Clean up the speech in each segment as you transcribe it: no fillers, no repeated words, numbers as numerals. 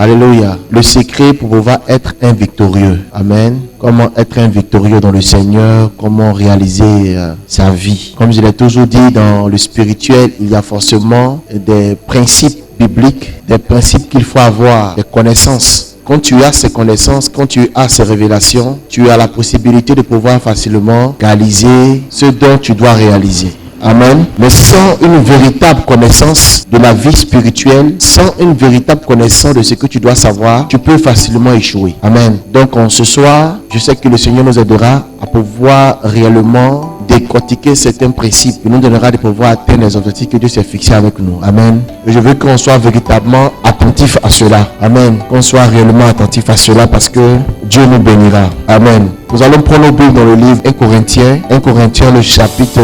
Alléluia. Le secret pour pouvoir être un victorieux. Amen. Comment être un victorieux dans le Seigneur, comment réaliser sa vie. Comme je l'ai toujours dit, dans le spirituel, il y a forcément des principes bibliques, des principes qu'il faut avoir, des connaissances. Quand tu as ces connaissances, quand tu as ces révélations, tu as la possibilité de pouvoir facilement réaliser ce dont tu dois réaliser. Amen. Mais sans une véritable connaissance de la vie spirituelle, sans une véritable connaissance de ce que tu dois savoir, tu peux facilement échouer. Amen. Donc ce soir, je sais que le Seigneur nous aidera à pouvoir réellement décortiquer certains principes. Il nous donnera de pouvoir atteindre les objectifs que Dieu s'est fixés avec nous. Amen. Et je veux qu'on soit véritablement attentif à cela. Amen. Qu'on soit réellement attentif à cela parce que Dieu nous bénira. Amen. Nous allons prendre nos Bibles dans le livre 1 Corinthiens le chapitre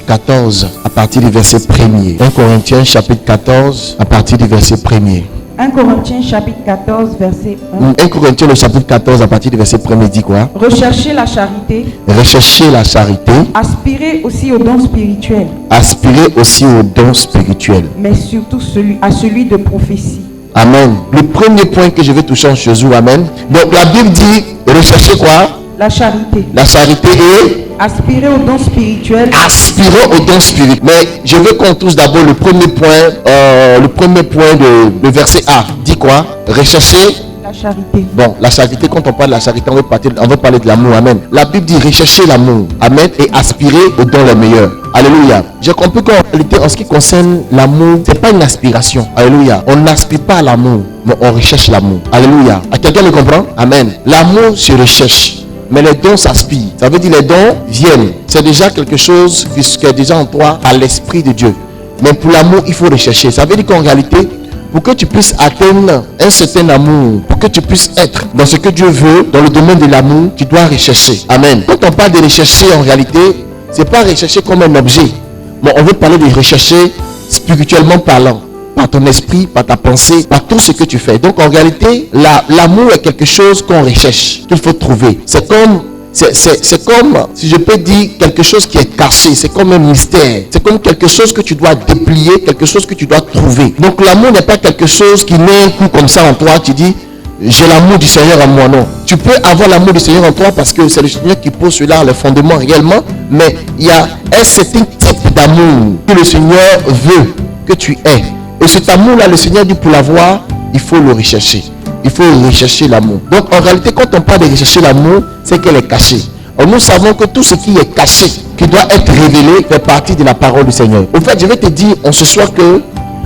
14 à partir du verset 1er. 1 Corinthiens chapitre 14 à partir du verset 1er. 1 Corinthiens chapitre 14 verset 1. 1 Corinthiens le chapitre 14 à partir du verset 1er dit quoi? Recherchez la charité. Recherchez la charité. Aspirez aussi aux dons spirituels. Aspirez aussi aux dons spirituels. Mais surtout à celui de prophétie. Amen. Le premier point que je vais toucher en Jésus. Amen. Donc la Bible dit recherchez quoi? La charité. La charité et aspirer aux dons spirituels. Aspirons aux dons spirituels. Mais je veux qu'on touche d'abord le premier point de verset A. Dit quoi? Rechercher la charité. Bon, la charité, quand on parle de la charité, on veut parler de l'amour. Amen. La Bible dit rechercher l'amour. Amen. Et aspirer aux dons les meilleurs. Alléluia. J'ai compris qu'en réalité, en ce qui concerne l'amour, c'est pas une aspiration. Alléluia. On n'aspire pas à l'amour, mais on recherche l'amour. Alléluia. À quelqu'un me comprend? Amen. L'amour se recherche. Mais les dons s'aspirent. Ça veut dire les dons viennent. C'est déjà quelque chose qui est déjà en toi par l'Esprit de Dieu. Mais pour l'amour, il faut rechercher. Ça veut dire qu'en réalité, pour que tu puisses atteindre un certain amour, pour que tu puisses être dans ce que Dieu veut, dans le domaine de l'amour, tu dois rechercher. Amen. Quand on parle de rechercher, en réalité, c'est pas rechercher comme un objet. Mais on veut parler de rechercher spirituellement parlant. Par ton esprit, par ta pensée, par tout ce que tu fais. Donc en réalité, l'amour est quelque chose qu'on recherche, qu'il faut trouver. C'est comme, si je peux dire, quelque chose qui est caché. C'est comme un mystère. C'est comme quelque chose que tu dois déplier, quelque chose que tu dois trouver. Donc l'amour n'est pas quelque chose qui met un coup comme ça en toi. Tu dis, j'ai l'amour du Seigneur en moi. Non. Tu peux avoir l'amour du Seigneur en toi parce que c'est le Seigneur qui pose cela, le fondement réellement. Mais il y a un certain type d'amour que le Seigneur veut que tu aies. Et cet amour-là, le Seigneur dit pour l'avoir, il faut le rechercher. Il faut rechercher l'amour. Donc en réalité, quand on parle de rechercher l'amour, c'est qu'elle est cachée. Alors, nous savons que tout ce qui est caché, qui doit être révélé, fait partie de la parole du Seigneur. Au fait, je vais te dire en ce soir que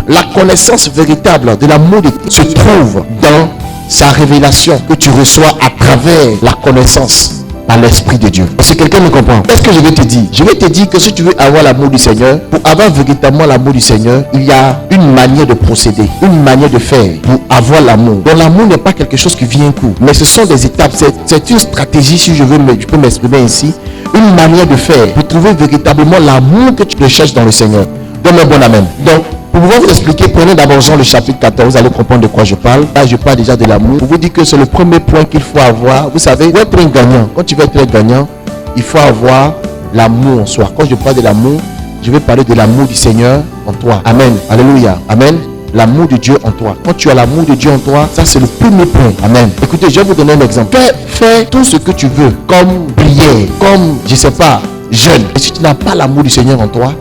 la connaissance véritable de l'amour de Dieu se trouve dans sa révélation que tu reçois à travers la connaissance par l'Esprit de Dieu. Est-ce que quelqu'un me comprend? Qu'est-ce que je vais te dire? Je vais te dire que si tu veux avoir l'amour du Seigneur, pour avoir véritablement l'amour du Seigneur, il y a une manière de procéder, une manière de faire pour avoir l'amour. Donc l'amour n'est pas quelque chose qui vient un coup, mais ce sont des étapes. C'est une stratégie, si je peux m'exprimer ainsi, une manière de faire pour trouver véritablement l'amour que tu recherches dans le Seigneur. Donne-moi un bon amen. Donc, pour pouvoir vous expliquer, prenez d'abord Jean le chapitre 14, vous allez comprendre de quoi je parle. Là, je parle déjà de l'amour. Pour vous dire que c'est le premier point qu'il faut avoir. Vous savez, pour être un gagnant, quand tu veux être un gagnant, il faut avoir l'amour en soi. Quand je parle de l'amour, je vais parler de l'amour du Seigneur en toi. Amen. Alléluia. Amen. L'amour de Dieu en toi. Quand tu as l'amour de Dieu en toi, ça c'est le premier point. Amen. Écoutez, je vais vous donner un exemple. Fais tout ce que tu veux, comme prière, comme, je ne sais pas, jeûne. Et si tu n'as pas l'amour du Seigneur en toi,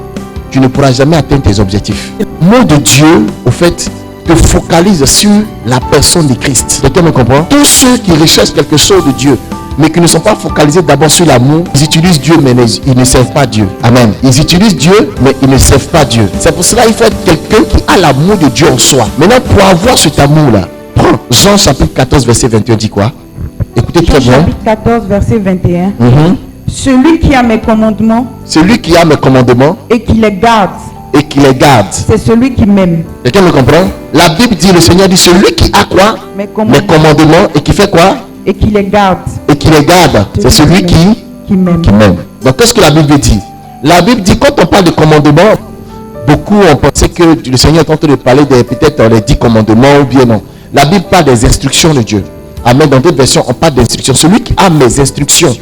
tu ne pourras jamais atteindre tes objectifs. L'amour de Dieu, au fait, te focalise sur la personne de Christ. Quelqu'un me comprend? Tous ceux qui recherchent quelque chose de Dieu, mais qui ne sont pas focalisés d'abord sur l'amour, ils utilisent Dieu, mais ils ne servent pas Dieu. Amen. Ils utilisent Dieu, mais ils ne servent pas Dieu. C'est pour cela qu'il faut être quelqu'un qui a l'amour de Dieu en soi. Maintenant, pour avoir cet amour-là, prends Jean chapitre 14, verset 21, dit quoi? Écoutez très bien. Chapitre 14, verset 21. Celui qui a mes commandements. Celui qui a mes commandements. Et qui les garde. Et qui les garde. C'est celui qui m'aime. Quelqu'un me comprend? La Bible dit, le Seigneur dit, celui qui a quoi? Mes commandements. Et qui fait quoi? Et qui les garde. Et qui les garde. C'est celui qui m'aime. Donc qu'est-ce que la Bible dit? La Bible dit, quand on parle de commandements, beaucoup ont pensé que le Seigneur est en train de parler peut-être les 10 commandements ou bien non. La Bible parle des instructions de Dieu. Amen. Dans d'autres versions, on parle d'instructions. Celui qui a mes instructions.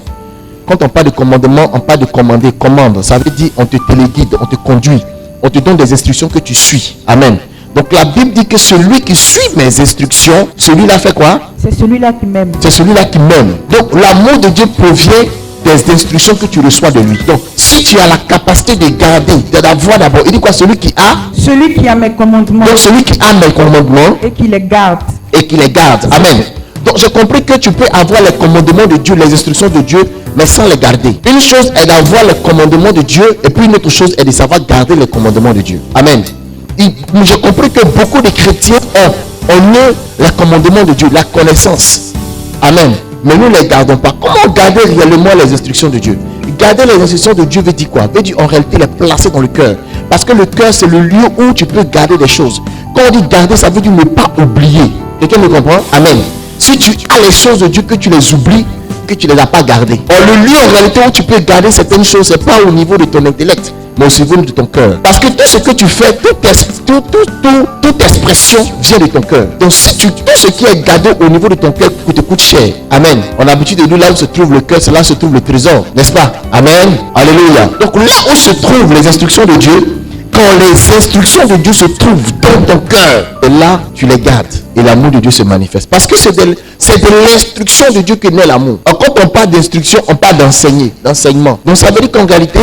Quand on parle de commandement, on parle de commander, commande. Ça veut dire on te téléguide, on te conduit. On te donne des instructions que tu suis. Amen. Donc la Bible dit que celui qui suit mes instructions, celui-là fait quoi? C'est celui-là qui m'aime. C'est celui-là qui m'aime. Donc l'amour de Dieu provient des instructions que tu reçois de lui. Donc si tu as la capacité de garder, d'avoir d'abord, il dit quoi? Celui qui a mes commandements. Donc celui qui a mes commandements et qui les garde. Amen. Donc j'ai compris que tu peux avoir les commandements de Dieu, les instructions de Dieu, mais sans les garder. Une chose est d'avoir les commandements de Dieu, et puis une autre chose est de savoir garder les commandements de Dieu. Amen. J'ai compris que beaucoup de chrétiens ont eux les commandements de Dieu, la connaissance. Amen. Mais nous ne les gardons pas. Comment garder réellement les instructions de Dieu? Garder les instructions de Dieu veut dire quoi? Veut dire en réalité les placer dans le cœur. Parce que le cœur, c'est le lieu où tu peux garder des choses. Quand on dit garder, ça veut dire ne pas oublier. Quelqu'un me comprend? Amen. Si tu as les choses de Dieu, que tu les oublies, que tu ne les as pas gardées. Or, le lieu en réalité où tu peux garder certaines choses, ce n'est pas au niveau de ton intellect, mais au niveau de ton cœur. Parce que tout ce que tu fais, toute expression vient de ton cœur. Donc si tout ce qui est gardé au niveau de ton cœur te coûte cher. Amen. On a l'habitude de dire là où se trouve le cœur, c'est là où se trouve le trésor. N'est-ce pas? Amen. Alléluia. Donc là où se trouvent les instructions de Dieu, quand les instructions de Dieu se trouvent dans ton cœur, et là tu les gardes et l'amour de Dieu se manifeste. Parce que c'est de l'instruction de Dieu que naît l'amour. Quand on parle d'instruction, on parle d'enseignement. Donc ça veut dire qu'en réalité,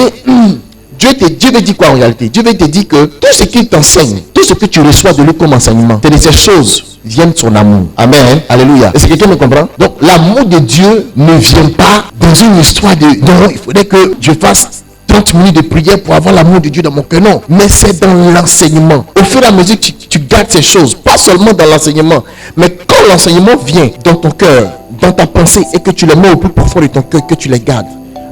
Dieu veut dire quoi en réalité? Dieu veut te dire que tout ce qu'il t'enseigne, tout ce que tu reçois de lui comme enseignement, c'est de ces choses viennent de son amour. Amen. Alléluia. Est-ce que quelqu'un me comprend? Donc l'amour de Dieu ne vient pas dans une histoire de non, il faudrait que je fasse 30 minutes de prière pour avoir l'amour de Dieu dans mon cœur. Non, mais c'est dans l'enseignement. Au fur et à mesure que tu gardes ces choses, pas seulement dans l'enseignement, mais quand l'enseignement vient dans ton cœur, dans ta pensée, et que tu les mets au plus profond de ton cœur, que tu les gardes,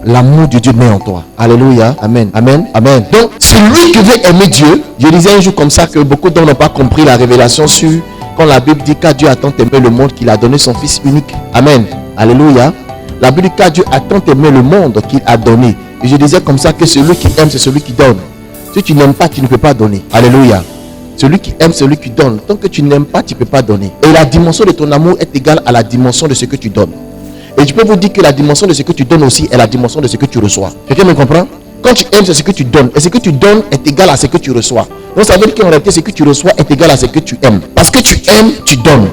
l'amour de Dieu naît en toi. Alléluia. Amen. Amen. Amen. Donc, celui qui veut aimer Dieu, je disais un jour comme ça que beaucoup d'hommes n'ont pas compris la révélation sur quand la Bible dit qu'à Dieu a tant aimé le monde qu'il a donné son Fils unique. Amen. Alléluia. La Bible dit qu'à Dieu a tant aimé le monde qu'il a donné. Et je disais comme ça que celui qui aime, c'est celui qui donne. Si tu n'aimes pas, tu ne peux pas donner. Alléluia. Celui qui aime, celui qui donne. Tant que tu n'aimes pas, tu ne peux pas donner. Et la dimension de ton amour est égale à la dimension de ce que tu donnes. Et je peux vous dire que la dimension de ce que tu donnes aussi est la dimension de ce que tu reçois. Quelqu'un me comprend? Quand tu aimes, c'est ce que tu donnes. Et ce que tu donnes est égal à ce que tu reçois. Donc ça veut dire qu'en réalité, ce que tu reçois est égal à ce que tu aimes. Parce que tu aimes, tu donnes.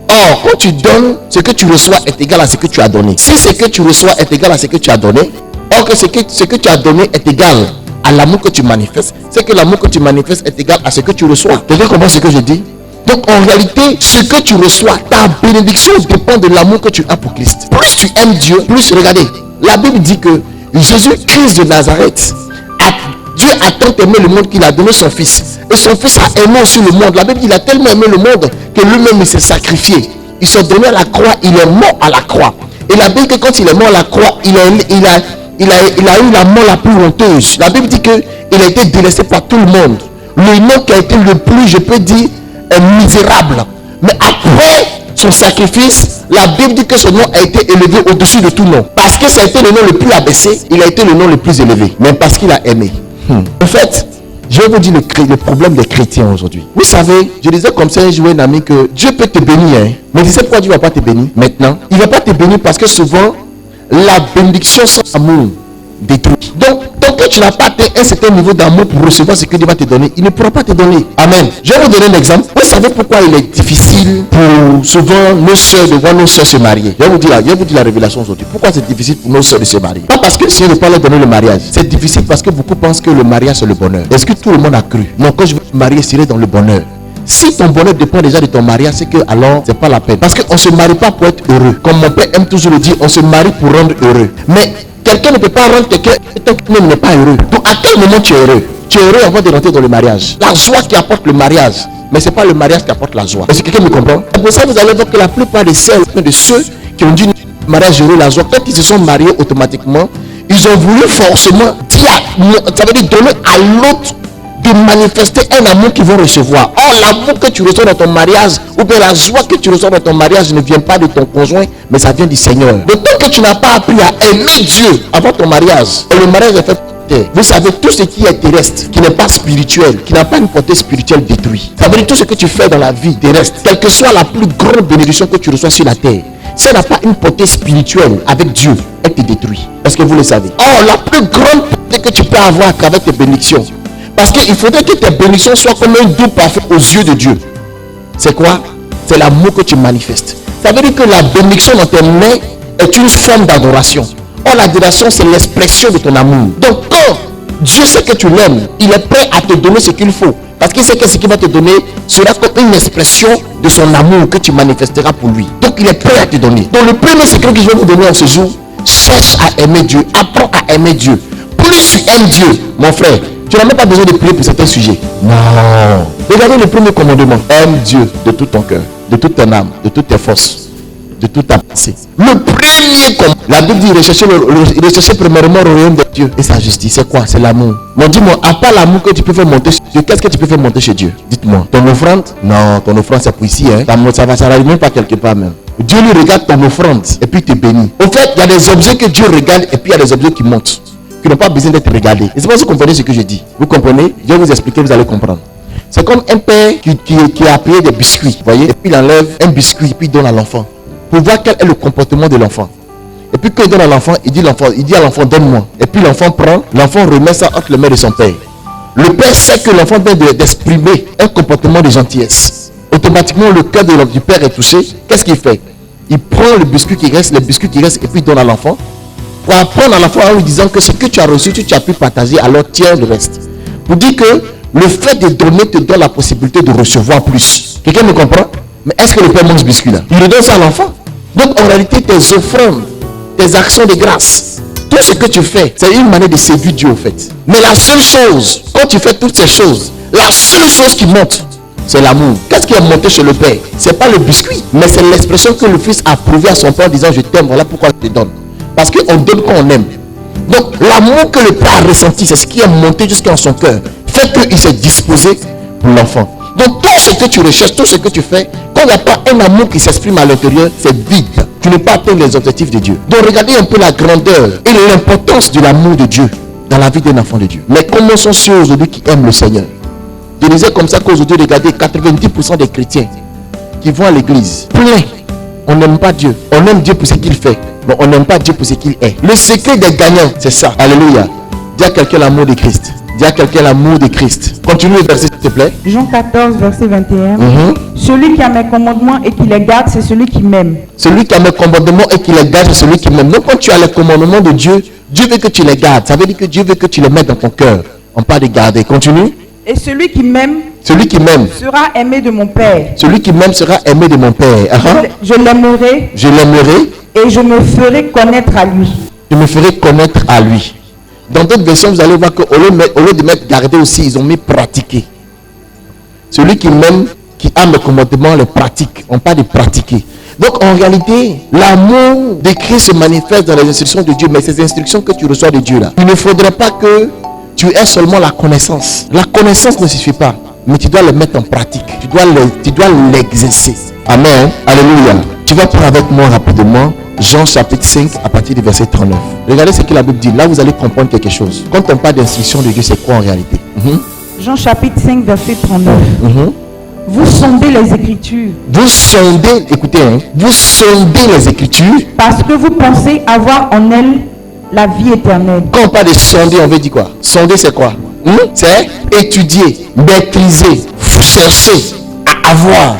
Or, quand tu donnes, ce que tu reçois est égal à ce que tu as donné. Si ce que tu reçois est égal à ce que tu as donné, or que ce que tu as donné est égal à l'amour que tu manifestes, c'est que l'amour que tu manifestes est égal à ce que tu reçois. Quelqu'un comprend ce que je dis? Donc en réalité, ce que tu reçois, ta bénédiction dépend de l'amour que tu as pour Christ. Plus tu aimes Dieu, plus, regardez, la Bible dit que Jésus-Christ de Nazareth, Dieu a tant aimé le monde qu'il a donné son Fils. Et son Fils a aimé aussi le monde. La Bible dit qu'il a tellement aimé le monde que lui-même il s'est sacrifié. Il s'est donné à la croix, il est mort à la croix. Et la Bible dit que quand il est mort à la croix, il a eu la mort la plus honteuse. La Bible dit qu'il a été délaissé par tout le monde. Le nom qui a été le plus, je peux dire, misérable. Mais après son sacrifice, la Bible dit que son nom a été élevé au-dessus de tout nom. Parce que ça a été le nom le plus abaissé, il a été le nom le plus élevé. Mais parce qu'il a aimé. En fait, je vais vous dire le problème des chrétiens aujourd'hui. Vous savez, je disais comme ça un jour à un ami que Dieu peut te bénir. Mais tu sais pourquoi Dieu ne va pas te bénir maintenant? Il ne va pas te bénir parce que souvent, la bénédiction sans amour détruit. Donc, tant que tu n'as pas atteint un certain niveau d'amour pour recevoir ce que Dieu va te donner, il ne pourra pas te donner. Amen. Je vais vous donner un exemple. Vous savez pourquoi il est difficile pour souvent nos soeurs de voir nos soeurs se marier? Je vais vous dire la révélation aujourd'hui. Pourquoi c'est difficile pour nos soeurs de se marier? Pas parce que si on ne peut pas leur donner le mariage. C'est difficile parce que beaucoup pensent que le mariage c'est le bonheur. Est-ce que tout le monde a cru? Non, quand je vais me marier, je serai dans le bonheur. Si ton bonheur dépend déjà de ton mariage, c'est que alors c'est pas la peine. Parce qu'on ne se marie pas pour être heureux. Comme mon père aime toujours le dire, on se marie pour rendre heureux. Mais quelqu'un ne peut pas rendre quelqu'un tant qu'il n'est pas heureux. Donc à quel moment tu es heureux? Tu es heureux avant de rentrer dans le mariage. La joie qui apporte le mariage, mais ce n'est pas le mariage qui apporte la joie. Est-ce que quelqu'un me comprend? Pour ça, vous allez voir que la plupart de ceux qui ont dit mariage heureux, la joie, quand ils se sont mariés automatiquement, ils ont voulu forcément dire, ça veut dire donner à l'autre de manifester un amour qu'ils vont recevoir. Or, l'amour que tu reçois dans ton mariage, ou bien la joie que tu reçois dans ton mariage ne vient pas de ton conjoint, mais ça vient du Seigneur. Donc, tant que tu n'as pas appris à aimer Dieu avant ton mariage, et le mariage est fait, vous savez, tout ce qui est terrestre, qui n'est pas spirituel, qui n'a pas une portée spirituelle détruit. Ça veut dire tout ce que tu fais dans la vie terrestre, quelle que soit la plus grande bénédiction que tu reçois sur la terre, si elle n'a pas une portée spirituelle avec Dieu, elle te détruit. Est-ce que vous le savez? Or, la plus grande portée que tu peux avoir à travers tes bénédictions, Parce qu'il faudrait que tes bénédictions soient comme un doux parfum aux yeux de Dieu. C'est quoi? C'est l'amour que tu manifestes. Ça veut dire que la bénédiction dans tes mains est une forme d'adoration. Or, l'adoration, c'est l'expression de ton amour. Donc, quand Dieu sait que tu l'aimes, il est prêt à te donner ce qu'il faut. Parce qu'il sait que ce qu'il va te donner sera comme une expression de son amour que tu manifesteras pour lui. Donc, il est prêt à te donner. Donc, le premier secret que je vais vous donner en ce jour, cherche à aimer Dieu. Apprends à aimer Dieu. Plus tu aimes Dieu, mon frère, tu n'as même pas besoin de prier pour certains sujets. Non. Regardez le premier commandement. Aime Dieu de tout ton cœur, de toute ton âme, de toutes tes forces, de toute ta pensée. Le premier commandement. La Bible dit rechercher premièrement le royaume de Dieu et sa justice. C'est quoi? C'est l'amour. Bon, dis-moi, à part l'amour que tu peux faire monter chez Dieu, qu'est-ce que tu peux faire monter chez Dieu? Dites-moi. Ton offrande? Non, ton offrande c'est pour ici. Hein. Ça va même pas quelque part même. Dieu lui regarde ton offrande et puis te bénit. Au fait, il y a des objets que Dieu regarde et puis il y a des objets qui montent, qui n'ont pas besoin d'être regardés. Et c'est pas si vous comprenez ce que je dis. Vous comprenez? Je vais vous expliquer, vous allez comprendre. C'est comme un père qui a payé des biscuits, vous voyez, et puis il enlève un biscuit et puis il donne à l'enfant pour voir quel est le comportement de l'enfant. Et puis quand il donne à l'enfant, il dit à l'enfant donne-moi. Et puis l'enfant prend, l'enfant remet ça entre les mains de son père. Le père sait que l'enfant vient d'exprimer un comportement de gentillesse. Automatiquement le cœur du père est touché. Qu'est-ce qu'il fait? Il prend le biscuit qui reste, et puis il donne à l'enfant. Pour apprendre à l'enfant en lui disant que ce que tu as reçu, tu as pu partager, alors tiens le reste. Pour dire que le fait de donner te donne la possibilité de recevoir plus. Quelqu'un me comprend? Mais est-ce que le père mange ce biscuit là? Il le donne ça à l'enfant. Donc en réalité, tes offrandes, tes actions de grâce, tout ce que tu fais, c'est une manière de séduire Dieu au fait. Mais la seule chose, quand tu fais toutes ces choses, la seule chose qui monte, c'est l'amour. Qu'est-ce qui est monté chez le père? C'est pas le biscuit, mais c'est l'expression que le fils a prouvé à son père en disant je t'aime, voilà pourquoi je te donne. Parce qu'on donne quand on aime. Donc l'amour que le père a ressenti, c'est ce qui est monté jusqu'à son cœur, fait qu'il s'est disposé pour l'enfant. Donc tout ce que tu recherches, tout ce que tu fais, quand il n'y a pas un amour qui s'exprime à l'intérieur, c'est vide. Tu ne peux pas atteindre les objectifs de Dieu. Donc regardez un peu la grandeur et l'importance de l'amour de Dieu dans la vie d'un enfant de Dieu. Mais commençons ceux aujourd'hui qui aiment le Seigneur. Je disais comme ça qu'aujourd'hui, regardez, 90% des chrétiens qui vont à l'église, plein, on n'aime pas Dieu. On aime Dieu pour ce qu'il fait, mais on n'aime pas Dieu pour ce qu'il est. Le secret des gagnants, c'est ça. Alléluia. Dis à quelqu'un l'amour de Christ. Dis à quelqu'un l'amour de Christ. Continue le verset, s'il te plaît. Jean 14, verset 21. Celui qui a mes commandements et qui les garde, c'est celui qui m'aime. Celui qui a mes commandements et qui les garde, c'est celui qui m'aime. Donc quand tu as les commandements de Dieu, Dieu veut que tu les gardes. Ça veut dire que Dieu veut que tu les mettes dans ton cœur. On parle de garder. Continue. Et celui qui m'aime sera aimé de mon Père. Celui qui m'aime sera aimé de mon Père. Je l'aimerai. Je l'aimerai. Et je me ferai connaître à lui. Je me ferai connaître à lui. Dans d'autres versions, vous allez voir qu'au lieu de mettre garder aussi, ils ont mis pratiquer. Celui qui m'aime, qui a mes commandements, les pratique. On parle de pratiquer. Donc en réalité, l'amour de Christ se manifeste dans les instructions de Dieu, mais ces instructions que tu reçois de Dieu là, il ne faudrait pas que tu aies seulement la connaissance. La connaissance ne suffit pas, mais tu dois le mettre en pratique. Tu dois l'exercer. Amen. Alléluia. Tu vas prendre avec moi rapidement Jean chapitre 5 à partir du verset 39. Regardez ce que la Bible dit. Là, vous allez comprendre quelque chose. Quand on parle d'instruction de Dieu, c'est quoi en réalité? Jean chapitre 5, verset 39. Vous sondez les Écritures. Vous sondez, écoutez, vous sondez les Écritures. Parce que vous pensez avoir en elles la vie éternelle. Quand on parle de sonder, on veut dire quoi? Sonder, c'est quoi? C'est étudier, maîtriser, chercher, à avoir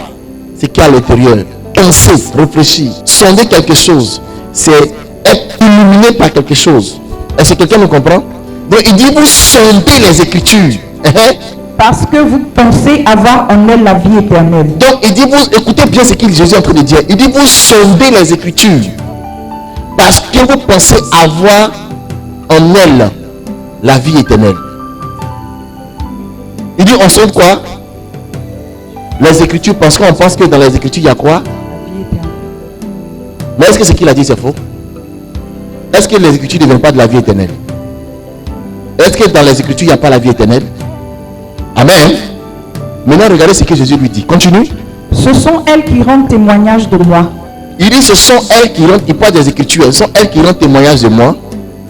ce qu'il y a à l'intérieur. Penser, réfléchir, sonder quelque chose, c'est être illuminé par quelque chose. Est-ce que quelqu'un me comprend? Donc il dit vous sondez les Écritures. Parce que vous pensez avoir en elle la vie éternelle. Donc il dit vous, écoutez bien ce que Jésus est en train de dire. Il dit vous sondez les Écritures. Parce que vous pensez avoir en elle la vie éternelle. Il dit on sonde quoi? Les Écritures, parce qu'on pense que dans les Écritures il y a quoi? Mais est-ce que ce qu'il a dit c'est faux? Est-ce que les Écritures ne viennent pas de la vie éternelle? Est-ce que dans les Écritures il n'y a pas la vie éternelle? Amen. Maintenant regardez ce que Jésus lui dit. Continue. Ce sont elles qui rendent témoignage de moi. Il dit ce sont elles qui rendent, il parle des Écritures, ce sont elles qui rendent témoignage de moi.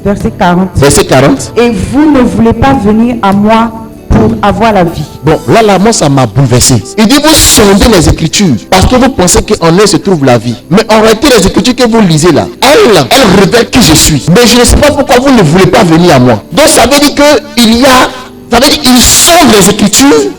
Verset 40. Verset 40. Et vous ne voulez pas venir à moi pour avoir la vie. Bon, là, moi, ça m'a bouleversé. Il dit, vous sondez les Écritures parce que vous pensez qu'en elles se trouve la vie. Mais en réalité, les Écritures que vous lisez là, elles révèlent qui je suis. Mais je ne sais pas pourquoi vous ne voulez pas venir à moi. Donc, ça veut dire qu'il y a Ça veut dire qu'ils sondent les Écritures,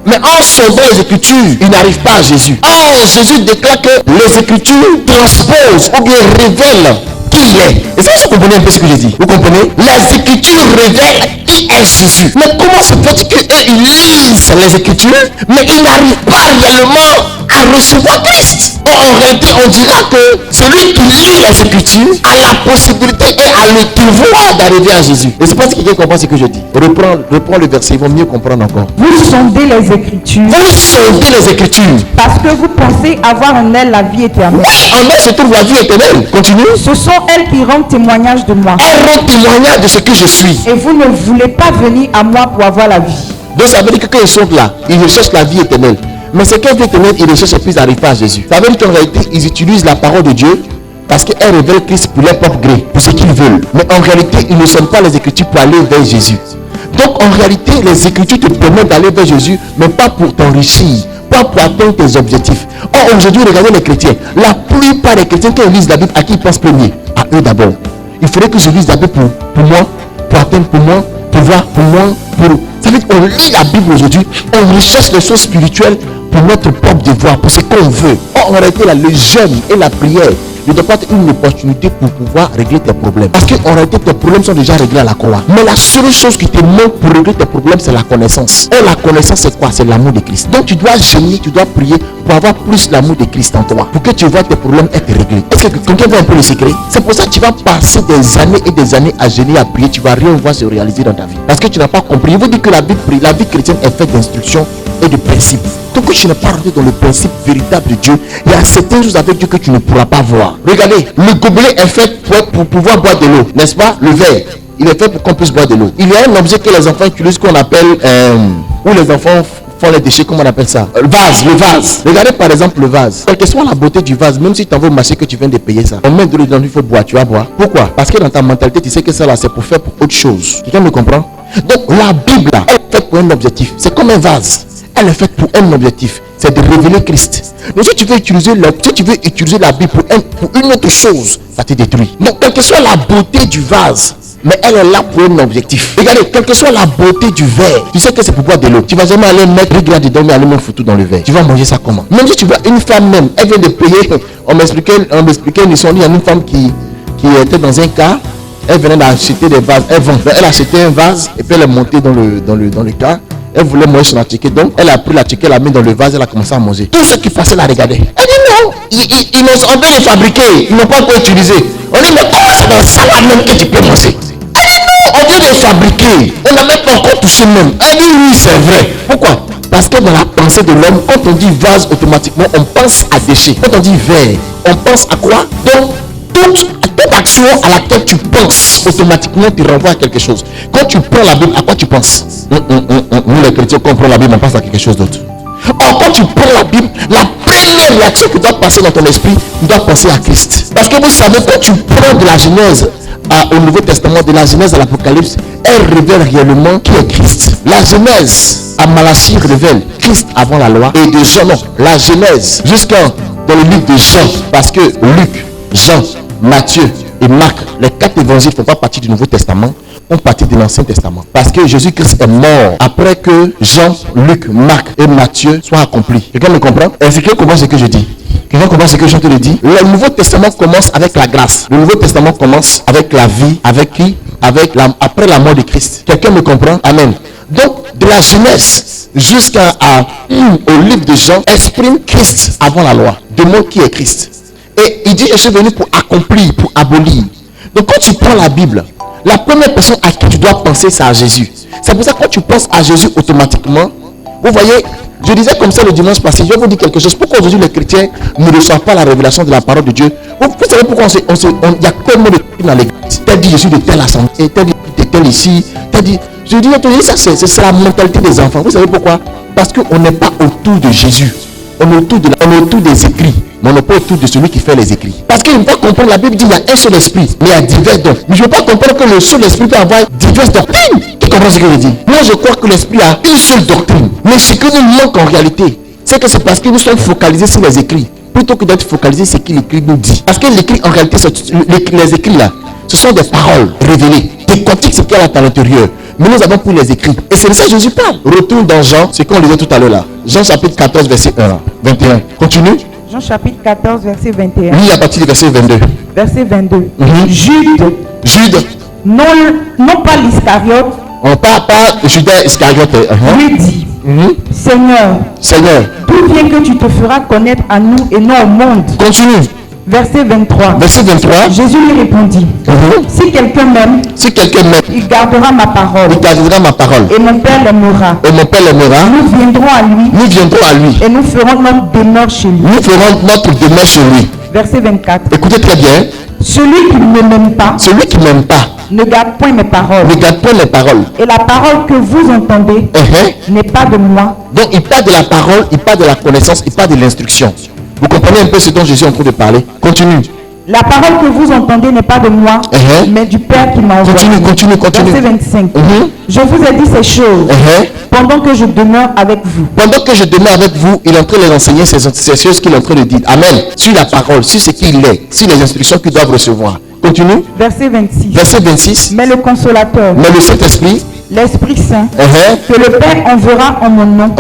mais en sondant les Écritures, ils n'arrivent pas à Jésus. Or, Jésus déclare que les Écritures transposent ou bien révèlent qui il est. Et ça, vous comprenez un peu ce que j'ai dit? Vous comprenez? Les Écritures révèlent qui est Jésus. Mais comment se fait-il qu'eux, ils lisent les Écritures, mais ils n'arrivent pas réellement à recevoir Christ? En réalité, on dira que celui qui lit les Écritures a la possibilité et a le devoir d'arriver à Jésus. Et c'est pas si quelqu'un comprend ce que je dis. Reprends le verset, ils vont mieux comprendre encore. Vous sondez les Écritures. Vous sondez les Écritures. Parce que vous pensez avoir en elles la vie éternelle. Oui, en elles se trouve la vie éternelle. Continue. Ce sont elles qui rendent témoignage de moi. Elles rendent témoignage de ce que je suis. Et vous ne voulez pas venir à moi pour avoir la vie. Donc ça veut dire que quand ils sont là, ils recherchent la vie éternelle. Mais c'est qu'elle vie éternelle, ils recherchent et puis ils n'arrivent pas à Jésus. Ça veut dire qu'en réalité, ils utilisent la parole de Dieu parce qu'elle révèle Christ pour leur propre gré, pour ce qu'ils veulent. Mais en réalité, ils ne sont pas les Écritures pour aller vers Jésus. Donc en réalité, les Écritures te permettent d'aller vers Jésus, mais pas pour t'enrichir, pas pour atteindre tes objectifs. Or aujourd'hui, regardez les chrétiens. La plupart des chrétiens, quand ils lisent la Bible, à qui ils pensent premier? À eux d'abord. Il faudrait que je lise la Bible pour moi, pour atteindre pour moi, pour voir pour moi, pour... Ça veut dire qu'on lit la Bible aujourd'hui, on recherche les choses spirituelles pour notre propre devoir, pour ce qu'on veut. Or, en réalité, là, le jeûne et la prière ne doit pas être une opportunité pour pouvoir régler tes problèmes. Parce qu'en réalité, tes problèmes sont déjà réglés à la croix. Mais la seule chose qui te manque pour régler tes problèmes, c'est la connaissance. Et la connaissance, c'est quoi? C'est l'amour de Christ. Donc, tu dois jeûner, tu dois prier pour avoir plus l'amour de Christ en toi. Pour que tu vois tes problèmes être réglés. Est-ce que quelqu'un voit un peu le secret? C'est pour ça que tu vas passer des années et des années à jeûner, à prier. Tu vas rien voir se réaliser dans ta vie. Parce que tu n'as pas compris. Il vous dit que la vie chrétienne est faite d'instructions et de principes. Donc que tu n'es pas rentré dans le principe véritable de Dieu, il y a certaines choses avec Dieu que tu ne pourras pas voir. Regardez, le gobelet est fait pour pouvoir boire de l'eau, n'est-ce pas? Le verre, il est fait pour qu'on puisse boire de l'eau. Il y a un objet que les enfants utilisent qu'on appelle, où les enfants font les déchets, comment on appelle ça? Le vase. Regardez par exemple le vase. Quelle que soit la beauté du vase, même si tu en veux au marché que tu viens de payer ça, on met de l'eau dedans, il faut boire, tu vas boire. Pourquoi? Parce que dans ta mentalité, tu sais que ça là, c'est pour faire pour autre chose. Quelqu'un me comprend? Donc la Bible là, elle est faite pour un objectif. C'est comme un vase. Elle est faite pour un objectif, c'est de révéler Christ. Mais si tu veux utiliser la Bible pour une autre chose, ça te détruit. Donc, quelle que soit la beauté du vase, mais elle est là pour un objectif. Regardez, quelle que soit la beauté du verre, tu sais que c'est pour boire de l'eau. Tu vas jamais aller mettre regard dedans, mais aller mettre photo dans le verre. Tu vas manger ça comment? Même si tu vois une femme même, elle vient de payer. On m'expliquait une histoire, il y a une femme qui était dans un car. Elle venait d'acheter des vases. Elle a acheté un vase et puis elle est montée dans le car. Elle voulait manger son attiqué, donc elle a pris l'attiqué, elle a mis dans le vase, elle a commencé à manger. Tous ceux qui passaient la regardaient. Elle dit non, on veut les fabriquer, ils n'ont pas encore utilisé. On dit mais comment c'est dans ça là même que tu peux manger? Elle dit non, on veut les fabriquer, on n'a même pas encore touché même. Elle dit oui, c'est vrai. Pourquoi? Parce que dans la pensée de l'homme, quand on dit vase, automatiquement on pense à déchets. Quand on dit verre, on pense à quoi? Donc toute action à laquelle tu penses automatiquement te renvoie à quelque chose. Quand tu prends la Bible, à quoi tu penses? Nous les chrétiens, quand on prend la Bible, on pense à quelque chose d'autre. Or, quand tu prends la Bible, la première réaction qui doit passer dans ton esprit, tu dois penser à Christ. Parce que vous savez, quand tu prends de la Genèse au Nouveau Testament, de la Genèse à l'Apocalypse, elle révèle réellement qui est Christ. La Genèse à Malachie révèle Christ avant la loi, et de Jean, non, la Genèse dans le livre de Jean, parce que Luc, Jean, Matthieu et Marc, les 4 évangiles ne font pas partie du Nouveau Testament, font partie de l'Ancien Testament. Parce que Jésus-Christ est mort après que Jean, Luc, Marc et Matthieu soient accomplis. Quelqu'un me comprend? Est-ce que quelqu'un comprend ce que je dis? Quelqu'un comprend ce que je te le dis? Le Nouveau Testament commence avec la grâce. Le Nouveau Testament commence avec la vie, avec qui? Après la mort de Christ. Quelqu'un me comprend? Amen. Donc, de la Genèse au livre de Jean, exprime Christ avant la loi. Demande qui est Christ. Et il dit, je suis venu pour accomplir, pour abolir. Donc quand tu prends la Bible, la première personne à qui tu dois penser, c'est à Jésus. C'est pour ça que quand tu penses à Jésus automatiquement, vous voyez, je disais comme ça le dimanche passé, je vais vous dire quelque chose. Pourquoi aujourd'hui les chrétiens ne reçoivent pas la révélation de la parole de Dieu? Vous savez pourquoi il y a tellement de trucs dans l'église. T'as dit je suis de telle assemblée, t'as dit de tel ici, t'as dit, je dis, ça c'est la mentalité des enfants. Vous savez pourquoi? Parce qu'on n'est pas autour de Jésus. On est autour des écrits, mais on n'est pas autour de celui qui fait les écrits. Parce qu'il ne faut pas comprendre, la Bible dit qu'il y a un seul esprit, mais il y a divers dons. Mais je ne veux pas comprendre que le seul esprit peut avoir diverses doctrines. Tu comprends ce que je dis? Moi je crois que l'esprit a une seule doctrine. Mais ce qui nous manque en réalité, c'est que c'est parce que nous sommes focalisés sur les écrits, plutôt que d'être focalisés sur ce que l'écrit nous dit. Parce que l'écrit en réalité, les écrits là, Ce sont des paroles révélées. Décortique ce qu'il y a à l'intérieur. Mais nous avons pris les écrits. Et c'est de ça que Jésus parle. Retourne dans Jean, ce qu'on lisait tout à l'heure là. Jean chapitre 14, verset 21. Continue. Jean chapitre 14, verset 21. Oui, à partir du verset 22. Verset 22. Mhm. Jude, non pas l'Iscariote, on parle pas Judas Iscariote. lui dit, Seigneur, d'où vient que tu te feras connaître à nous et non au monde? Continue. Verset 23. Verset 23. Jésus lui répondit, si quelqu'un m'aime, il gardera ma parole. Et mon Père l'aimera. Nous viendrons à lui. Et nous ferons notre demeure chez lui. Verset 24. Écoutez très bien. Celui qui ne m'aime pas, ne garde point mes paroles. Et la parole que vous entendez n'est pas de moi. Donc il parle de la parole, il parle de la connaissance, il parle de l'instruction. Vous comprenez un peu ce dont Jésus est en train de parler? Continue. La parole que vous entendez n'est pas de moi, mais du Père qui m'a envoyé. Continue. Verset 25. Je vous ai dit ces choses pendant que je demeure avec vous. Pendant que je demeure avec vous, il est en train de l'enseigner ces choses qu'il est en train de dire. Amen. Sur la parole, sur ce qu'il est, sur les instructions qu'ils doivent recevoir. Continue. Verset 26. Verset 26. Mais le consolateur, Mais le Saint-Esprit, l'Esprit Saint, que le Père enverra en mon nom,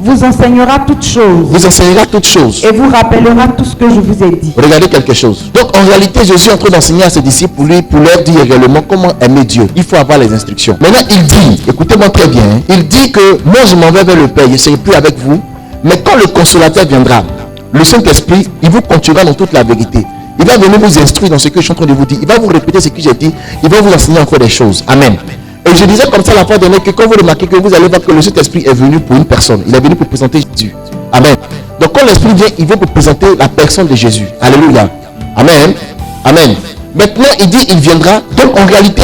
vous enseignera toutes choses. Et vous rappellera tout ce que je vous ai dit. Regardez quelque chose. Donc en réalité, Jésus est en train d'enseigner à ses disciples pour leur dire réellement comment aimer Dieu. Il faut avoir les instructions. Maintenant, il dit, écoutez-moi très bien, il dit que moi je m'en vais vers le Père, je ne serai plus avec vous. Mais quand le consolateur viendra, le Saint-Esprit, il vous conduira dans toute la vérité. Il va venir vous instruire dans ce que je suis en train de vous dire. Il va vous répéter ce que j'ai dit. Il va vous enseigner encore des choses. Amen. Et je disais comme ça la fois dernière que quand vous remarquez que vous allez voir que le Saint-Esprit est venu pour une personne. Il est venu pour présenter Jésus. Amen. Donc quand l'Esprit vient, il veut pour présenter la personne de Jésus. Alléluia. Amen. Amen. Maintenant, il dit il viendra. Donc en réalité,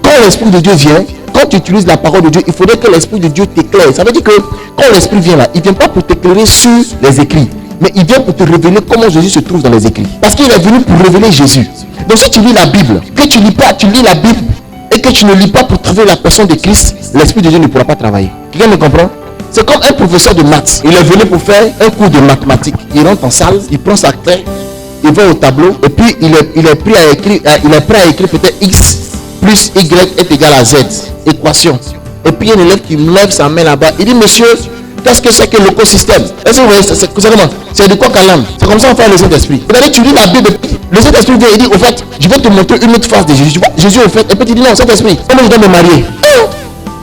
quand l'Esprit de Dieu vient, quand tu utilises la parole de Dieu, il faudrait que l'Esprit de Dieu t'éclaire. Ça veut dire que quand l'Esprit vient là, il ne vient pas pour t'éclairer sur les écrits, mais il vient pour te révéler comment Jésus se trouve dans les écrits. Parce qu'il est venu pour révéler Jésus. Donc si tu lis la Bible, que tu lis pas, tu lis la Bible et que tu ne lis pas pour trouver la personne de Christ, l'Esprit de Dieu ne pourra pas travailler. Quelqu'un me comprend? C'est comme un professeur de maths. Il est venu pour faire un cours de mathématiques. Il rentre en salle, il prend sa clé, il va au tableau et puis il est prêt à écrire peut-être X plus Y est égal à Z. Équation. Et puis il y a un élève qui lève sa main là-bas. Il dit, monsieur, qu'est-ce que c'est que l'écosystème? Est-ce que vous voyez, c'est de quoi qu'à l'âme? C'est comme ça on fait le Saint-Esprit. Vous allez, tu lis la Bible, le Saint-Esprit vient et dit, au fait, je vais te montrer une autre face de Jésus. Tu vois, Jésus au fait, et puis tu dis, non, Saint-Esprit, comment je dois me marier? Oh,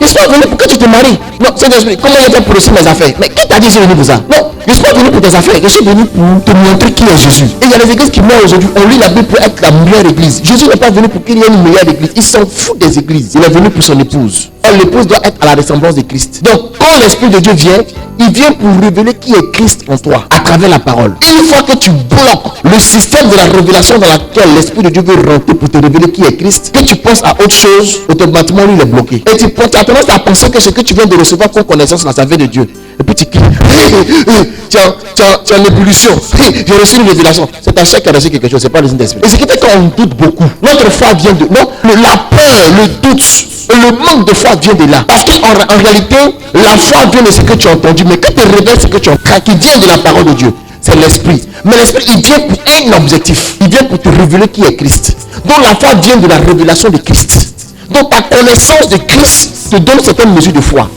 je suis pas venu pour que tu te maries. Non, Saint-Esprit, comment je fais pour réussir mes affaires? Mais qui t'a dit que je suis venu pour ça? Non, je ne suis pas venu pour tes affaires, je suis venu pour te montrer qui est Jésus. Et il y a des églises qui meurent aujourd'hui, on lit la Bible pour être la meilleure église. Jésus n'est pas venu pour qu'il y ait une meilleure église, il s'en fout des églises. Il est venu pour son épouse. Or, l'épouse doit être à la ressemblance de Christ. Donc, quand l'Esprit de Dieu vient, il vient pour révéler qui est Christ en toi, à travers la parole. Une fois que tu bloques le système de la révélation dans laquelle l'Esprit de Dieu veut rentrer pour te révéler qui est Christ, que tu penses à autre chose, automatiquement lui il est bloqué. Et tu as tendance à penser que ce que tu viens de recevoir comme connaissance, ça vient de Dieu. Et puis tu cries, tu as une ébullition, j'ai reçu une révélation. C'est ta chair qui a reçu quelque chose, c'est pas le Saint-Esprit. Et ce qui fait qu'on doute beaucoup. Notre foi vient de... Non, la peur, le doute, le manque de foi vient de là. Parce qu'en réalité, la foi vient de ce que tu as entendu, mais que te révèle ce que tu as entendu, qui vient de la parole de Dieu, c'est l'Esprit. Mais l'Esprit, il vient pour un objectif. Il vient pour te révéler qui est Christ. Donc la foi vient de la révélation de Christ. Donc ta connaissance de Christ te donne certaines mesures de foi.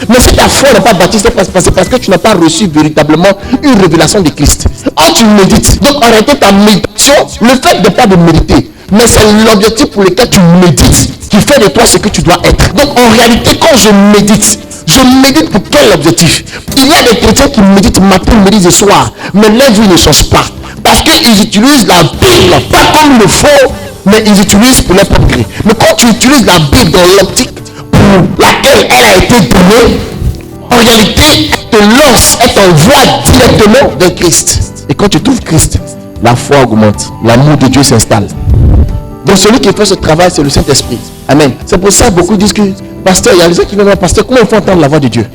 Mais si ta foi n'est pas bâtie, c'est parce que tu n'as pas reçu véritablement une révélation de Christ. Or tu médites. Donc en réalité, ta méditation, le fait de pas de méditer, mais c'est l'objectif pour lequel tu médites qui fait de toi ce que tu dois être. Donc en réalité, quand je médite pour quel objectif? Il y a des chrétiens qui méditent matin, midi et soir, mais leur vie ne change pas. Parce qu'ils utilisent la Bible, pas comme il le faut, mais ils utilisent pour leur propre gré. Mais quand tu utilises la Bible dans l'optique pour laquelle elle a été donnée, en réalité, elle te lance, elle t'envoie directement vers Christ. Et quand tu trouves Christ, la foi augmente, l'amour de Dieu s'installe. Donc celui qui fait ce travail, c'est le Saint-Esprit. Amen. C'est pour ça que beaucoup disent que, pasteur, il y a des gens qui viennent dire, pasteur, comment il faut entendre la voix de Dieu?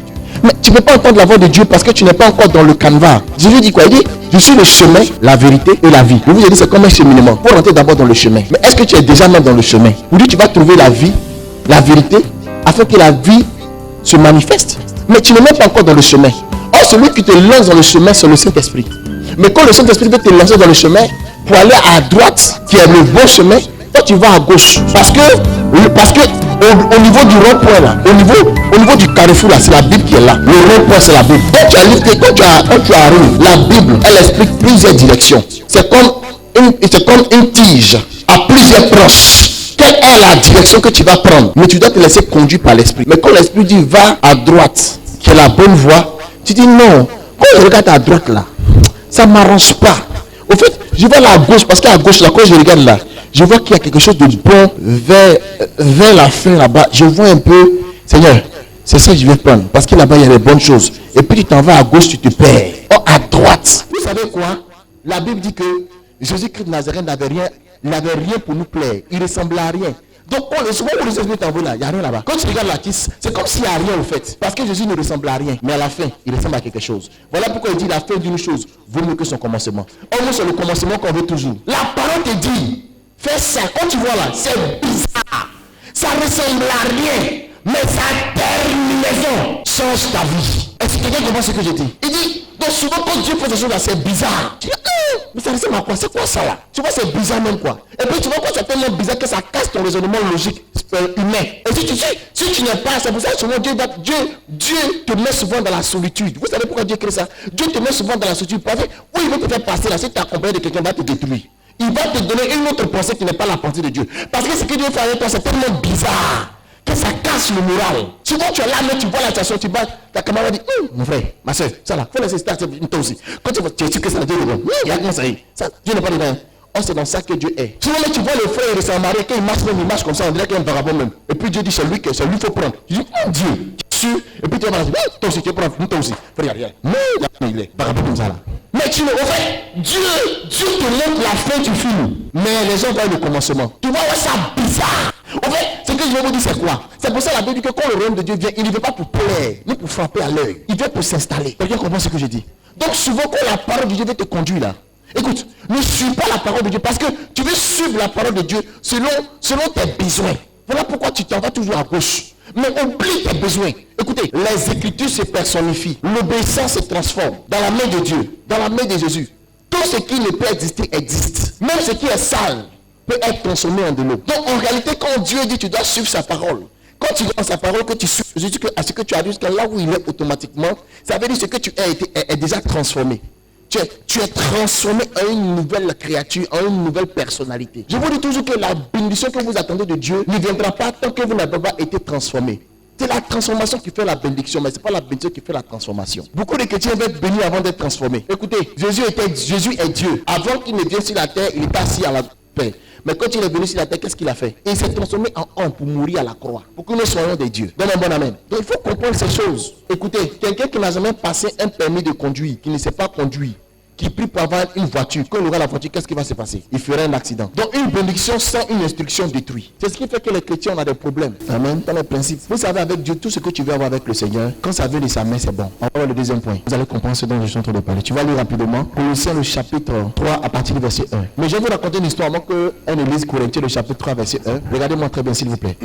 Mais tu ne peux pas entendre la voix de Dieu parce que tu n'es pas encore dans le canevas. Jésus dit quoi? Il dit, je suis le chemin, la vérité et la vie. Je vous ai dit, c'est comme un cheminement. Pour rentrer d'abord dans le chemin. Mais est-ce que tu es déjà même dans le chemin? Ou tu vas trouver la vie, la vérité, afin que la vie se manifeste. Mais tu n'es même pas encore dans le chemin. Or, celui qui te lance dans le chemin, c'est le Saint-Esprit. Mais quand le Saint-Esprit veut te lancer dans le chemin, pour aller à droite, qui est le bon chemin, toi tu vas à gauche. Parce que au niveau du rond-point là, au niveau du carrefour là, c'est la Bible qui est là. Le rond-point c'est la Bible. Quand tu arrives, la Bible, elle explique plusieurs directions. C'est comme une tige à plusieurs branches. Quelle est la direction que tu vas prendre? Mais tu dois te laisser conduire par l'esprit. Mais quand l'esprit dit va à droite, qui est la bonne voie, tu dis non. Quand je regarde à droite là, ça ne m'arrange pas. Au fait, je vais là à gauche, parce qu'à gauche là, quand je regarde là, je vois qu'il y a quelque chose de bon vers la fin là-bas. Je vois un peu, Seigneur, c'est ça que je vais prendre. Parce que là-bas, il y a des bonnes choses. Et puis tu t'en vas à gauche, tu te perds. Oh, à droite. Vous savez quoi? La Bible dit que Jésus-Christ de Nazareth n'avait rien pour nous plaire. Il ne ressemblait à rien. Donc, souvent, on les esprits t'envoient là, il n'y a rien là-bas. Quand tu regardes la tisse, c'est comme s'il n'y a rien au fait. Parce que Jésus ne ressemble à rien. Mais à la fin, il ressemble à quelque chose. Voilà pourquoi il dit la fin d'une chose vaut mieux que son commencement. Or, nous, c'est le commencement qu'on veut toujours. La parole te dit, fais ça. Quand tu vois là, c'est bizarre. Ça ne ressemble à rien. Mais sa terminaison change ta vie. Est-ce que quelqu'un comprend ce que je dis? Il dit, donc souvent quand Dieu fait ces choses là, c'est bizarre. Tu dis, mais ça ressemble à quoi? C'est quoi ça là? Tu vois, c'est bizarre même quoi. Et puis tu vois, quand c'est tellement bizarre que ça casse ton raisonnement logique humain. Et si tu n'es pas, c'est pour ça que souvent Dieu te met souvent dans la solitude. Vous savez pourquoi Dieu crée ça? Dieu te met souvent dans la solitude. Parce que où il veut te faire passer là, si tu es accompagné de quelqu'un, va te détruire. Il va te donner une autre pensée qui n'est pas la pensée de Dieu. Parce que ce que Dieu fait avec toi, c'est tellement bizarre que ça casse le moral. Souvent tu es là, mais tu vois la situation, tu vas, ta camarade dit, mon frère, ma soeur, ça là, faut laisser ça, toi aussi. Quand tu es sûr que ça, Dieu est bon, il y a rien, ça y est. Ça, Dieu n'est pas dedans. Oh, c'est dans ça que Dieu est. Souvent, tu vois le frère de sa mariée, quand il marche comme ça, on dirait qu'il est un vagabond même. Et puis Dieu dit, c'est lui qu'il faut prendre. Tu dis, mon Dieu, sûr. Et puis tu vas dire, toi aussi, tu prends, toi aussi. Frère, regarde. Mais il est vagabond comme ça là. Mais tu le refais. Dieu te montre la fin du film. Mais les gens voient le commencement. Tu vois, ça bizarre. En fait, ce que je vais vous dire, c'est quoi? C'est pour ça la Bible dit que quand le royaume de Dieu vient, il ne vient pas pour plaire, ni pour frapper à l'œil. Il vient pour s'installer. Quelqu'un comprend ce que je dis? Donc souvent, quand la parole de Dieu veut te conduire là, écoute, ne suis pas la parole de Dieu parce que tu veux suivre la parole de Dieu selon tes besoins. Voilà pourquoi tu t'en vas toujours à gauche. Mais oublie tes besoins. Écoutez, les Écritures se personnifient. L'obéissance se transforme dans la main de Dieu, dans la main de Jésus. Tout ce qui ne peut exister existe. Même ce qui est sale peut être transformé en de l'eau. Donc en réalité, quand Dieu dit tu dois suivre sa parole, quand tu vois sa parole, que tu suis à ce que tu as dit jusqu'à là où il est automatiquement, ça veut dire ce que tu es déjà transformé. Tu es transformé en une nouvelle créature, en une nouvelle personnalité. Je vous dis toujours que la bénédiction que vous attendez de Dieu ne viendra pas tant que vous n'avez pas été transformé. C'est la transformation qui fait la bénédiction, mais ce n'est pas la bénédiction qui fait la transformation. Beaucoup de chrétiens veulent être bénis avant d'être transformés. Écoutez, Jésus est Dieu. Avant qu'il ne vienne sur la terre, il était assis à la paix. Mais quand il est venu sur la terre, qu'est-ce qu'il a fait? Il s'est transformé en homme pour mourir à la croix. Pour que nous soyons des dieux. Donne un bon amen. Donc il faut comprendre ces choses. Écoutez, quelqu'un qui n'a jamais passé un permis de conduire, qui ne sait pas conduire, qui prie pour avoir une voiture, quand il aura la voiture, qu'est-ce qui va se passer? Il fera un accident. Donc une bénédiction sans une instruction détruit. C'est ce qui fait que les chrétiens ont des problèmes. Amen. Dans le principe. Vous savez, avec Dieu, tout ce que tu veux avoir avec le Seigneur, quand ça vient de sa main, c'est bon. On va voir le deuxième point. Vous allez comprendre ce dont je suis en train de parler. Tu vas lire rapidement. Colossiens le chapitre 3 à partir du verset 1. Mais je vais vous raconter une histoire avant qu'on lise Corinthiens le chapitre 3 verset 1. Regardez-moi très bien s'il vous plaît.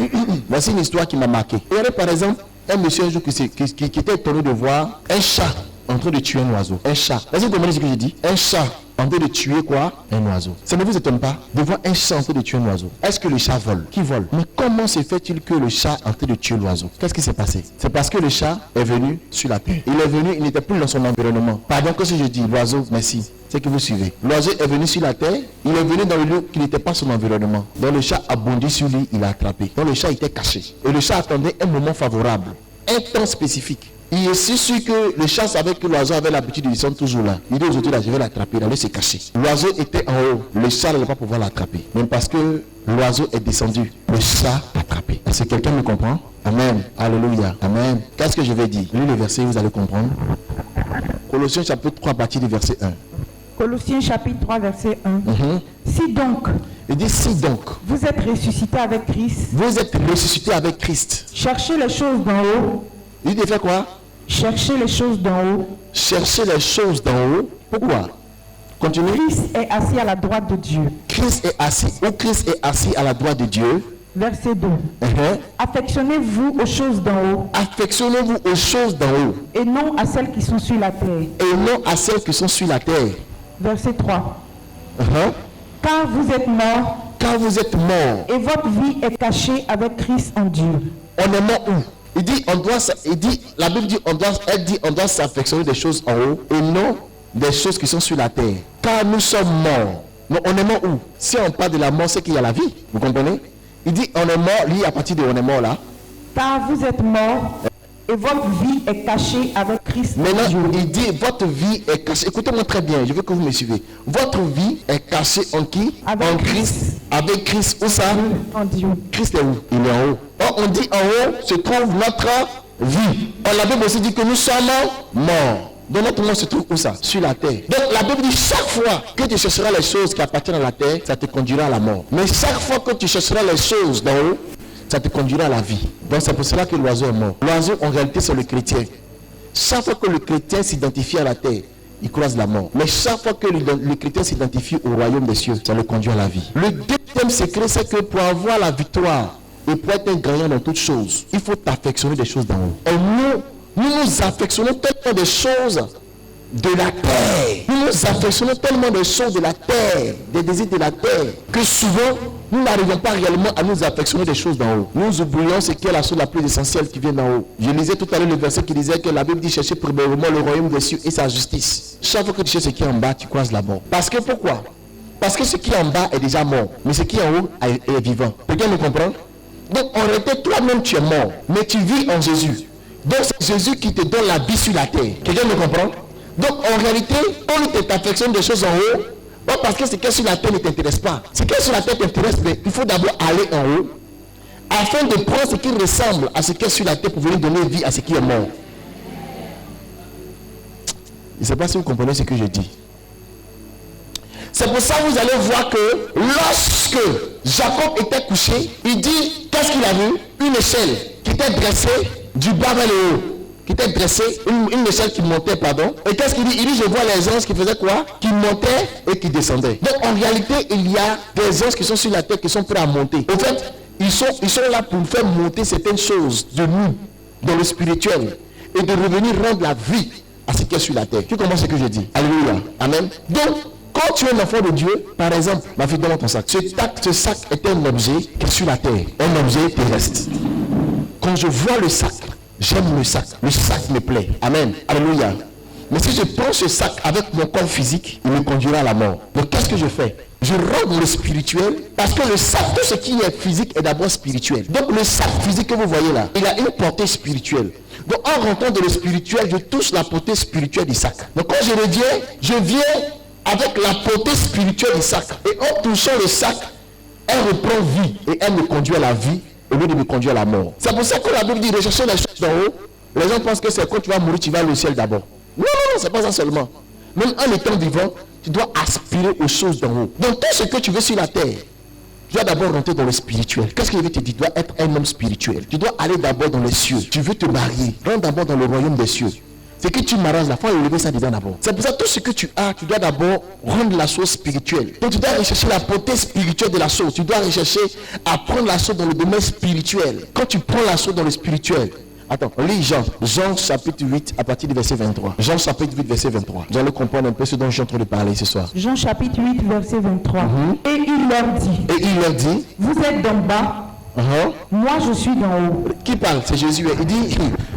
Voici une histoire qui m'a marqué. Il y avait par exemple un monsieur un jour qui était étonné de voir un chat en train de tuer un oiseau. Un chat. Est-ce que vous comprenez ce que je dis? Un chat en train de tuer quoi? Un oiseau. Ça ne vous étonne pas de voir un chat en train de tuer un oiseau? Est-ce que le chat vole? Qui vole? Mais comment se fait-il que le chat est en train de tuer l'oiseau? Qu'est-ce qui s'est passé? C'est parce que le chat est venu sur la terre. Il est venu, il n'était plus dans son environnement. Pardon que si je dis l'oiseau, merci. C'est que vous suivez. L'oiseau est venu sur la terre, il est venu dans le lieu qui n'était pas son environnement. Donc le chat a bondi sur lui, il l'a attrapé. Donc le chat était caché. Et le chat attendait un moment favorable, un temps spécifique. Il est si sûr que le chat savait que l'oiseau avait l'habitude de descendre toujours là. Il dit aujourd'hui là, je vais l'attraper, il allait se cacher. L'oiseau était en haut, le chat n'allait pas pouvoir l'attraper. Même parce que l'oiseau est descendu, le chat l'a attrapé. Est-ce que quelqu'un me comprend? Amen. Alléluia. Amen. Qu'est-ce que je vais dire? Lisez le verset, vous allez comprendre. Colossiens chapitre 3 à partir du verset 1. Colossiens chapitre 3 verset 1. Si donc, il dit si donc, vous êtes ressuscité avec Christ. Vous êtes ressuscité avec Christ. Cherchez les choses d'en haut. Il dit fait quoi? Cherchez les choses d'en haut. Cherchez les choses d'en haut. Pourquoi? Continue. Christ est assis à la droite de Dieu. Christ est assis à la droite de Dieu. Verset 2. Affectionnez-vous aux choses d'en haut. Affectionnez-vous aux choses d'en haut. Et non à celles qui sont sur la terre. Et non à celles qui sont sur la terre. Verset 3. Car vous êtes morts. car vous êtes morts. Et votre vie est cachée avec Christ en Dieu. On est mort où? La Bible dit, on doit s'affectionner des choses en haut et non des choses qui sont sur la terre. Car nous sommes morts. Mais on est mort où? Si on parle de la mort, c'est qu'il y a la vie. Vous comprenez? Il dit, on est mort, lui, à partir de on est mort là. Car vous êtes morts et votre vie est cachée avec Christ. Maintenant, il dit, votre vie est cachée. Écoutez-moi très bien, je veux que vous me suivez. Votre vie est cachée en qui? En Christ. Avec Christ, où ça? En Dieu. Christ est où? Il est en haut. Or, on dit en haut se trouve notre vie. On la Bible aussi dit que nous sommes morts. Donc notre mort se trouve où ça? Sur la terre. Donc la Bible dit chaque fois que tu chercheras les choses qui appartiennent à la terre, ça te conduira à la mort. Mais chaque fois que tu chercheras les choses d'en haut, ça te conduira à la vie. Donc c'est pour cela que l'oiseau est mort. L'oiseau en réalité c'est le chrétien. Chaque fois que le chrétien s'identifie à la terre, il croise la mort. Mais chaque fois que le chrétien s'identifie au royaume des cieux, ça le conduit à la vie. Le deuxième secret, c'est que pour avoir la victoire et pour être un gagnant dans toutes choses, il faut t'affectionner des choses d'en haut. Et nous affectionnons tellement des choses de la terre. Nous nous affectionnons tellement des choses de la terre, des désirs de la terre, que souvent, nous n'arrivons pas réellement à nous affectionner des choses d'en haut. Nous oublions ce qui est la chose la plus essentielle qui vient d'en haut. Je lisais tout à l'heure le verset qui disait que la Bible dit chercher premièrement le royaume des cieux et sa justice. Chaque fois que tu cherches ce qui est en bas, tu croises la mort. Parce que pourquoi? Parce que ce qui est en bas est déjà mort, mais ce qui est en haut est vivant. Quelqu'un me comprend? Donc en réalité, toi-même tu es mort, mais tu vis en Jésus. Donc c'est Jésus qui te donne la vie sur la terre. Quelqu'un me comprend? Donc en réalité, on te t'affectionne des choses en haut, pas parce que ce qui est sur la terre ne t'intéresse pas. Ce qui est sur la terre t'intéresse, mais il faut d'abord aller en haut, afin de prendre ce qui ressemble à ce qui est sur la terre pour venir donner vie à ce qui est mort. Je ne sais pas si vous comprenez ce que je dis. C'est pour ça que vous allez voir que lorsque Jacob était couché, il dit, qu'est-ce qu'il a vu? Une échelle qui était dressée du bas vers le haut. Qui était dressée, une échelle qui montait, pardon. Et qu'est-ce qu'il dit? Il dit, je vois les anges qui faisaient quoi? Qui montaient et qui descendaient. Donc en réalité, il y a des anges qui sont sur la terre, qui sont prêts à monter. En fait, ils sont là pour faire monter certaines choses de nous, dans le spirituel, et de revenir rendre la vie à ce qui est sur la terre. Tu comprends ce que je dis? Alléluia. Amen. Donc, quand tu es un enfant de Dieu, par exemple, ma fille, donne-moi ton sac. Ce sac est un objet qui est sur la terre, un objet terrestre. Quand je vois le sac, j'aime le sac me plaît. Amen. Alléluia. Mais si je prends ce sac avec mon corps physique, il me conduira à la mort. Donc qu'est-ce que je fais? Je rentre dans le spirituel, parce que le sac, tout ce qui est physique est d'abord spirituel. Donc le sac physique que vous voyez là, il a une portée spirituelle. Donc en rentrant dans le spirituel, je touche la portée spirituelle du sac. Donc quand je viens avec la portée spirituelle du sac. Et en touchant le sac, elle reprend vie et elle me conduit à la vie au lieu de me conduire à la mort. C'est pour ça que la Bible dit rechercher les choses d'en haut. Les gens pensent que c'est quand tu vas mourir, tu vas au ciel d'abord. Non, c'est pas ça seulement. Même en étant vivant, tu dois aspirer aux choses d'en haut. Donc tout ce que tu veux sur la terre, tu dois d'abord rentrer dans le spirituel. Qu'est-ce que je veux te dire? Tu dois être un homme spirituel. Tu dois aller d'abord dans les cieux. Tu veux te marier. Rentre d'abord dans le royaume des cieux. C'est que tu m'arranges la foi et élever ça dedans d'abord. C'est pour ça que tout ce que tu as, tu dois d'abord rendre la chose spirituelle. Donc tu dois rechercher la portée spirituelle de la chose. Tu dois rechercher à prendre la chose dans le domaine spirituel. Quand tu prends la chose dans le spirituel, attends, lis Jean chapitre 8 à partir du verset 23. Jean chapitre 8 verset 23. Vous allez comprendre un peu ce dont je suis en train de parler ce soir. Jean chapitre 8 verset 23. Et il leur dit, vous êtes d'en bas, moi je suis d'en haut. Qui parle? C'est Jésus. Il dit,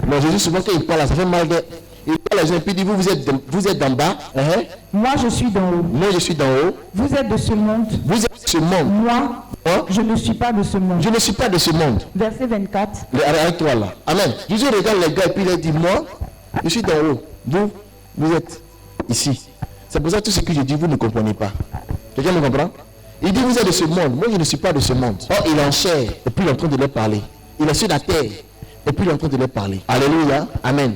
non, Jésus souvent quand il parle, ça fait mal de... Il parle à les gens, puis il dit, vous êtes d'en bas. Moi je suis d'en haut. Moi je suis d'en haut. Vous êtes de ce monde. Vous êtes de ce monde. Moi, je ne suis pas de ce monde. Je ne suis pas de ce monde. Verset 24. Arrête-toi là. Amen. Jésus regarde les gars et puis il dit, moi, je suis d'en haut. Vous êtes ici. C'est pour ça que tout ce que je dis, vous ne comprenez pas. Quelqu'un me comprend? Il dit, vous êtes de ce monde. Moi, je ne suis pas de ce monde. Or, il est en chair et puis il est en train de leur parler. Il est sur la terre et puis il est en train de leur parler. Alléluia. Amen.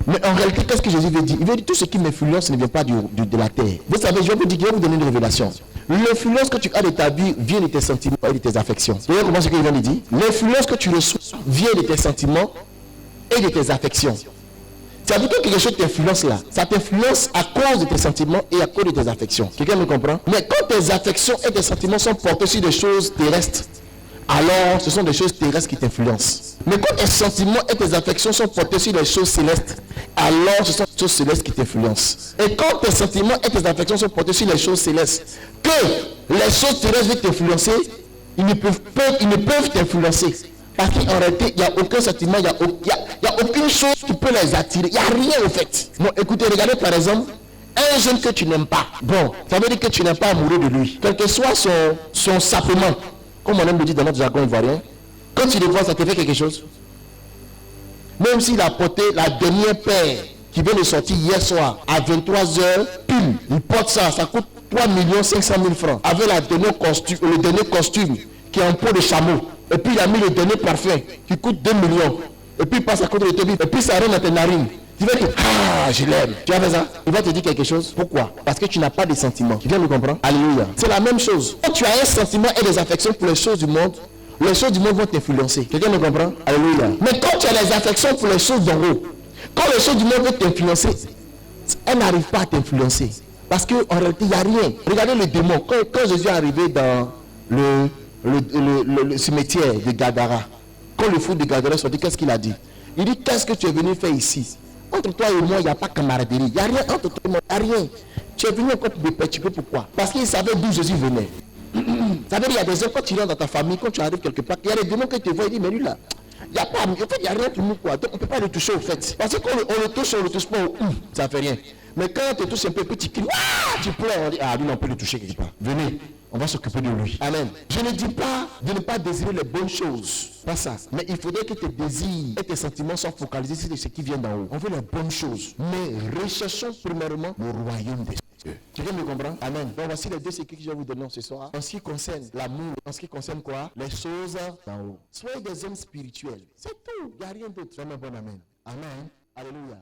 Mais en réalité, qu'est-ce que Jésus veut dire? Il veut dire tout ce qui m'influence ne vient pas de la terre. Vous savez, je vais vous donner une révélation. L'influence que tu as de ta vie vient de tes sentiments et de tes affections. Vous voyez comment ce qu'il vient de dire? L'influence que tu reçois vient de tes sentiments et de tes affections. Ça veut dire que quelque chose t'influence là. Ça t'influence à cause de tes sentiments et à cause de tes affections. Quelqu'un me comprend? Mais quand tes affections et tes sentiments sont portés sur des choses terrestres, alors ce sont des choses terrestres qui t'influencent. Mais quand tes sentiments et tes affections sont portés sur des choses célestes, alors ce sont des choses célestes qui t'influencent. Et quand tes sentiments et tes affections sont portés sur les choses célestes, que les choses terrestres veulent t'influencer, ils ne peuvent t'influencer. Parce qu'en réalité, il n'y a aucun sentiment, il n'y a aucune chose qui peut les attirer. Il n'y a rien au fait. Bon, écoutez, regardez par exemple, un jeune que tu n'aimes pas. Bon, ça veut dire que tu n'es pas amoureux de lui. Quel que soit son sapement, comme on aime le dire dans notre jargon ivoirien, quand tu le vois, ça te fait quelque chose. Même s'il a porté la dernière paire qui vient de sortir hier soir à 23h, pile, il porte ça coûte 3 500 000 francs. Avec le dernier costume qui est en peau de chameau. Et puis il a mis le dernier parfum qui coûte 2 millions. Et puis il passe à côté de toi. Et puis ça rentre dans tes narines. Tu vas dire, ah, je l'aime. Tu vas faire ça. Il va te dire quelque chose. Pourquoi? Parce que tu n'as pas de sentiments. Tu viens de comprendre? Alléluia. C'est la même chose. Quand tu as un sentiment et des affections pour les choses du monde, les choses du monde vont t'influencer. Quelqu'un me comprend? Alléluia. Mais quand tu as les affections pour les choses d'en haut, quand les choses du monde veulent t'influencer, elles n'arrivent pas à t'influencer. Parce qu'en réalité, il n'y a rien. Regardez le démon. Quand Jésus est arrivé dans le cimetière de Gadara, quand le fou de Gadara sortit, qu'est-ce qu'il a dit? Il dit, qu'est-ce que tu es venu faire ici? Entre toi et moi, il n'y a pas de camaraderie. Il n'y a rien entre toi et moi. Il n'y a rien. Tu es venu encore pour me perturber. Pourquoi? Parce qu'il savait d'où Jésus venait. Ça veut dire, il y a des enfants qui rentrent dans ta famille, quand tu arrives quelque part, il y a des démons qui te voient, ils disent, mais lui là, il n'y a pas, en fait, il n'y a rien pour nous, quoi. Donc, on ne peut pas le toucher, au fait. Parce que quand on le touche, on le touche pas, ça ne fait rien. Mais quand on te touche un peu, petit cri, tu pleures, on dit, ah, lui, on peut le toucher quelque part. Venez, on va s'occuper de lui. Amen. Je ne dis pas de ne pas désirer les bonnes choses. Pas ça. Mais il faudrait que tes désirs et tes sentiments soient focalisés sur ce qui vient d'en haut. On veut les bonnes choses. Mais recherchons premièrement le royaume des cieux. Quelqu'un me comprend? Amen. Donc voici les deux secrets que je vais vous donner ce soir. En ce qui concerne l'amour, en ce qui concerne quoi? Les choses d'en haut. Soyez des hommes spirituels. C'est tout. Il n'y a rien d'autre. Soyez bon. Amen. Amen. Alléluia.